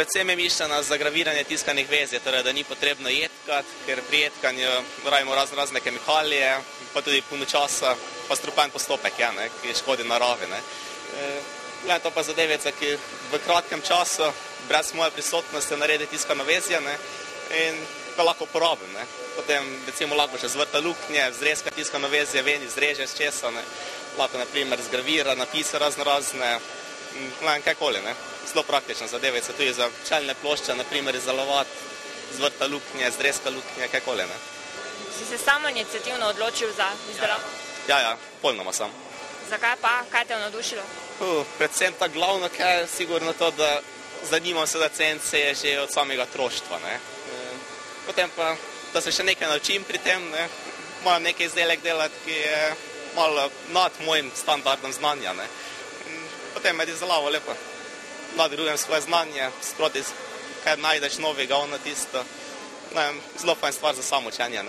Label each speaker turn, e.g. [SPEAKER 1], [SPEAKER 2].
[SPEAKER 1] Predvsem je mišljena za graviranje tiskanih vezij, torej da ni potrebno jetkati, ker pri jetkanju rabimo razne kemikalije, pa tudi puno časa, pa strupen postopek je, ki škodi naravi. To pa zadevica, ki v kratkem času, brez moje prisotnosti, naredi tiskano vezje in ga lahko uporabim. Potem recimo lahko še zvrta luknje, zrezka tiskano vezje, ven izreže z česa, lahko naprimer zgravira, napise razne, kakoli. Zelo praktična zadevica, tudi za čelne plošče, naprimer izdelovati zvrta luknje, zrezka luknje, kakoli.
[SPEAKER 2] Si se samo iniciativno odločil za izdelavo?
[SPEAKER 1] Ja, polnoma sam.
[SPEAKER 2] Zakaj pa? Kaj te je navdušilo?
[SPEAKER 1] Predvsem ta glavno, kaj je sigurno to, da zanimam se za CNC že od samega otroštva. Potem pa, da se še nekaj naučim pri tem, moram nekaj izdelek delati, ki je malo nad mojim standardom znanja. Potem med izdelavo lepo nadgrujem svoje znanje, sproti kaj najdeš novega, ono tisto. Zelo fajn stvar za samo učenje.